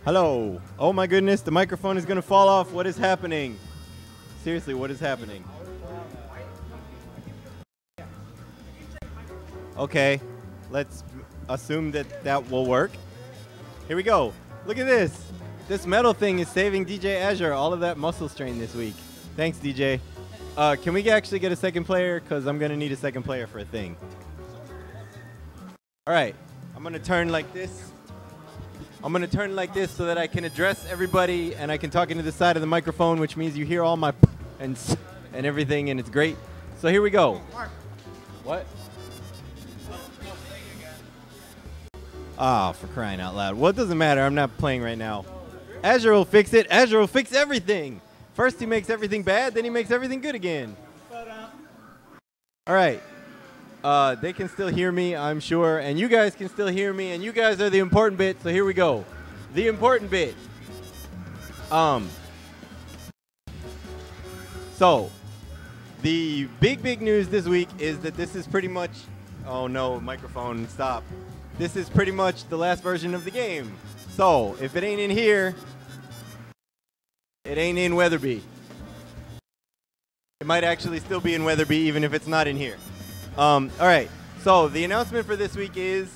Hello. Oh my goodness, the microphone is going to fall off. What is happening? Seriously, what is happening? Okay, let's assume that that will work. Here we go. Look at this. This metal thing is saving DJ Azure all of that muscle strain this week. Thanks, DJ. Can we actually get a second player? Because I'm going to need a second player for a thing. All right, I'm going to turn like this. I'm going to turn like this so that I can address everybody and I can talk into the side of the microphone, which means you hear all my and everything, and it's great. So here we go. What? Ah, for crying out loud. Well, it doesn't matter. I'm not playing right now. Azure will fix it. Azure will fix everything. First he makes everything bad, then he makes everything good again. All right. They can still hear me, I'm sure, and you guys can still hear me, and you guys are the important bit, so here we go. The important bit. So, the big news this week is that this is pretty much, oh no, microphone, stop. This is pretty much the last version of the game. So, if it ain't in here, it ain't in Weatherby. It might actually still be in Weatherby even if it's not in here. All right, so the announcement for this week is...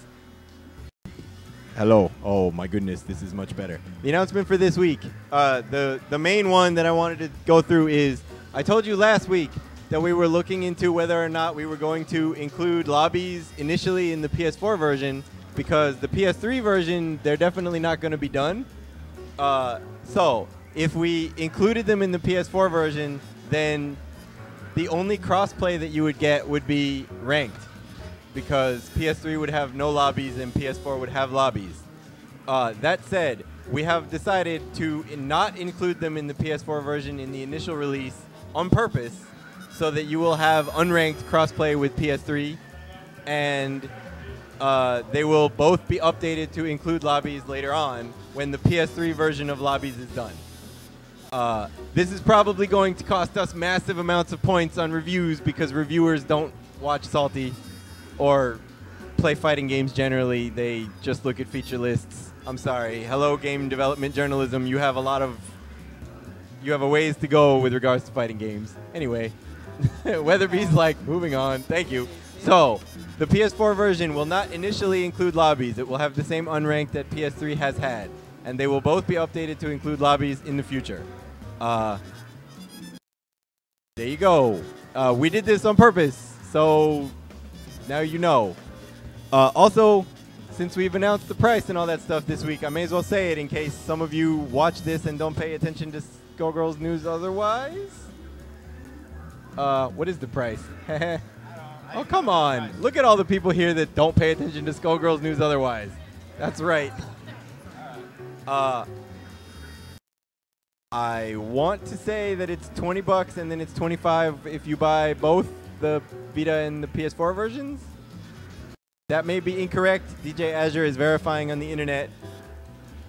Hello. Oh my goodness, this is much better. The announcement for this week, the main one that I wanted to go through is, I told you last week that we were looking into whether or not we were going to include lobbies initially in the PS4 version, because the PS3 version, they're definitely not going to be done. So if we included them in the PS4 version, then the only crossplay that you would get would be ranked, because PS3 would have no lobbies and PS4 would have lobbies. That said, we have decided to not include them in the PS4 version in the initial release on purpose, so that you will have unranked crossplay with PS3, and they will both be updated to include lobbies later on when the PS3 version of lobbies is done. This is probably going to cost us massive amounts of points on reviews, because reviewers don't watch Salty or play fighting games generally. They just look at feature lists. I'm sorry. Hello, game development journalism. You have a ways to go with regards to fighting games. Anyway, Weatherby's like, moving on. Thank you. So, the PS4 version will not initially include lobbies. It will have the same unranked that PS3 has had, and they will both be updated to include lobbies in the future. There you go. We did this on purpose, so now you know. Also, since we've announced the price and all that stuff this week, I may as well say it in case some of you watch this and don't pay attention to Skullgirls News otherwise. What is the price? Oh, come on. Look at all the people here that don't pay attention to Skullgirls News otherwise. That's right. I want to say that it's $20 and then it's $25 if you buy both the Vita and the PS4 versions. That may be incorrect. DJ Azure is verifying on the internet.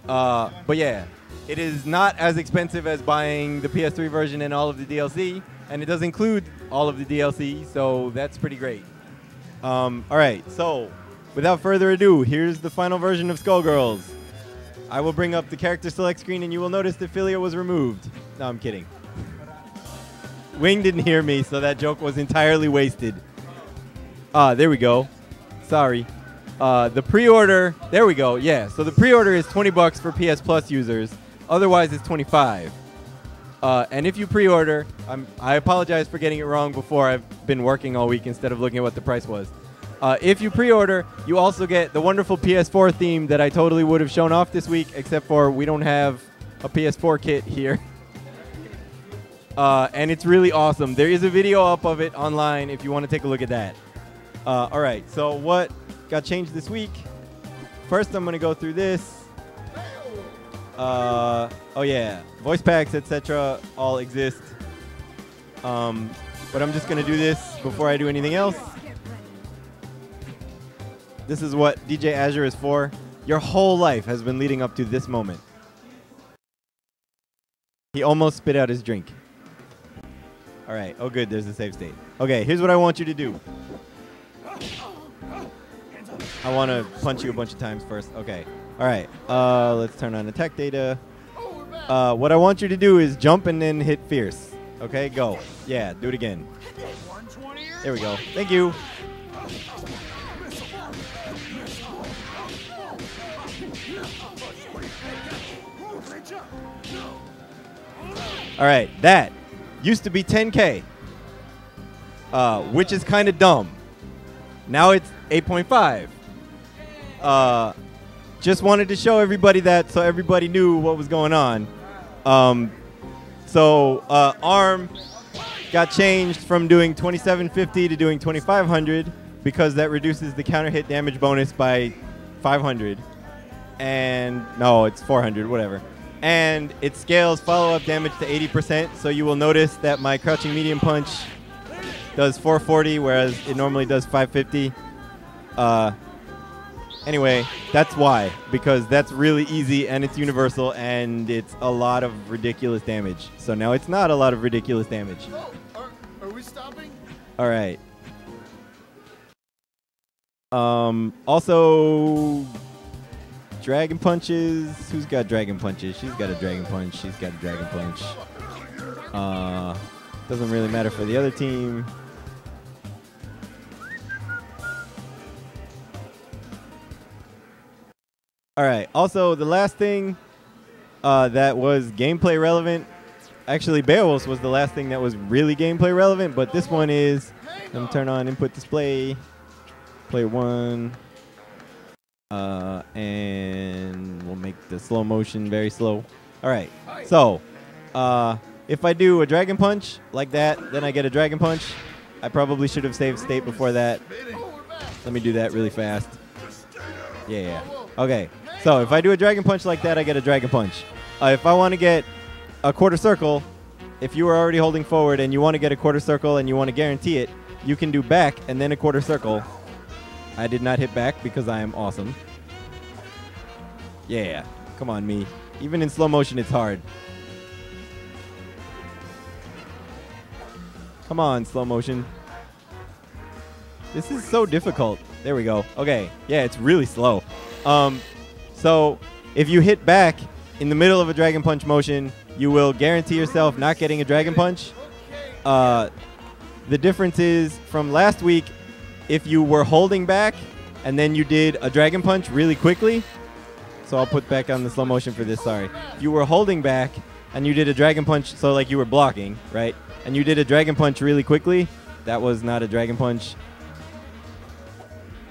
But yeah, it is not as expensive as buying the PS3 version and all of the DLC, and it does include all of the DLC, so that's pretty great. All right, so without further ado, here's the final version of Skullgirls. I will bring up the character select screen, and you will notice that Philia was removed. No, I'm kidding. Wing didn't hear me, so that joke was entirely wasted. There we go. Sorry. The pre-order, there we go. Yeah, so the pre-order is $20 for PS Plus users. Otherwise, it's $25. And if you pre-order, I apologize for getting it wrong before. I've been working all week instead of looking at what the price was. If you pre-order, you also get the wonderful PS4 theme that I totally would have shown off this week, except for we don't have a PS4 kit here. And it's really awesome. There is a video up of it online if you want to take a look at that. All right, so what got changed this week? First, I'm going to go through this. Oh yeah, voice packs, etc. all exist. But I'm just going to do this before I do anything else. This is what DJ Azure is for. Your whole life has been leading up to this moment. He almost spit out his drink. All right. Oh, good. There's a save state. Okay, here's what I want you to do. I want to punch you a bunch of times first. Okay. All right. Let's turn on attack data. What I want you to do is jump and then hit fierce. Okay, go. Yeah, do it again. There we go. Thank you. All right, that used to be 10K, which is kind of dumb. Now it's 8.5. Just wanted to show everybody that so everybody knew what was going on. ARM got changed from doing 2750 to doing 2500 because that reduces the counter hit damage bonus by 500. And no, it's 400, whatever. And it scales follow-up damage to 80%, so you will notice that my crouching medium punch does 440, whereas it normally does 550. Anyway, that's why, because that's really easy and it's universal and it's a lot of ridiculous damage. So now it's not a lot of ridiculous damage. Oh, are we stopping? All right. Also, dragon punches. Who's got dragon punches? She's got a dragon punch. She's got a dragon punch. Doesn't really matter for the other team. All right. Also, the last thing that was gameplay relevant. Actually, Beowulf was the last thing that was really gameplay relevant, but this one is. Let me turn on input display. Player 1. And we'll make the slow motion very slow. All right. So, if I do a dragon punch like that, then I get a dragon punch. I probably should have saved state before that. Let me do that really fast. Yeah. Okay. So, if I do a dragon punch like that, I get a dragon punch. If I want to get a quarter circle, if you were already holding forward and you want to get a quarter circle and you want to guarantee it, you can do back and then a quarter circle. I did not hit back because I am awesome. Yeah, come on, me. Even in slow motion, it's hard. Come on, slow motion. This is so difficult. There we go. Okay, yeah, it's really slow. So if you hit back in the middle of a dragon punch motion, you will guarantee yourself not getting a dragon punch. The difference is from last week, if you were holding back and then you did a dragon punch really quickly. So I'll put back on the slow motion for this, sorry. You were holding back and you did a dragon punch, so like you were blocking, right? And you did a dragon punch really quickly. That was not a dragon punch.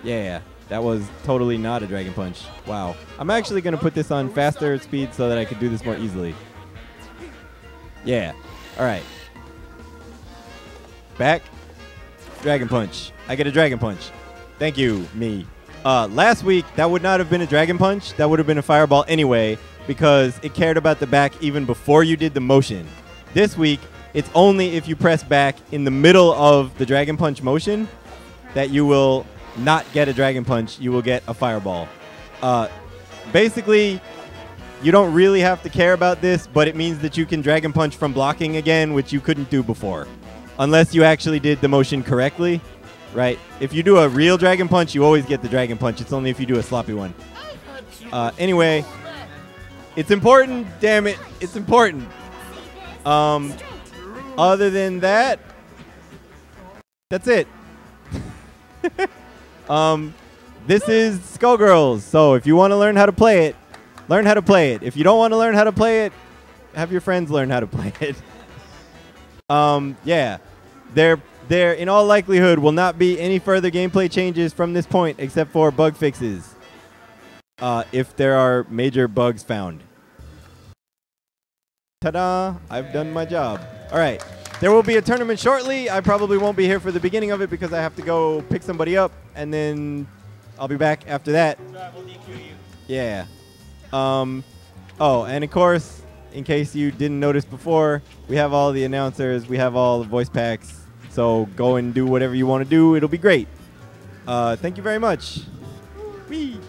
Yeah, that was totally not a dragon punch. Wow. I'm actually going to put this on faster speed so that I could do this more easily. Yeah. All right. Back. Dragon punch. I get a dragon punch. Thank you, me. Last week, that would not have been a dragon punch. That would have been a fireball anyway because it cared about the back even before you did the motion. This week, it's only if you press back in the middle of the dragon punch motion that you will not get a dragon punch. You will get a fireball. Basically, you don't really have to care about this, but it means that you can dragon punch from blocking again, which you couldn't do before. Unless you actually did the motion correctly. Right? If you do a real dragon punch, you always get the dragon punch. It's only if you do a sloppy one. Anyway, it's important. Damn it. It's important. Other than that, that's it. This is Skullgirls. So if you want to learn how to play it, learn how to play it. If you don't want to learn how to play it, have your friends learn how to play it. Yeah. There, in all likelihood, will not be any further gameplay changes from this point except for bug fixes. If there are major bugs found. Ta-da! I've done my job. All right. There will be a tournament shortly. I probably won't be here for the beginning of it because I have to go pick somebody up, and then I'll be back after that. We'll DQ you. Yeah. Oh, and of course, in case you didn't notice before, we have all the announcers. We have all the voice packs. So go and do whatever you want to do. It'll be great. Thank you very much. Whee!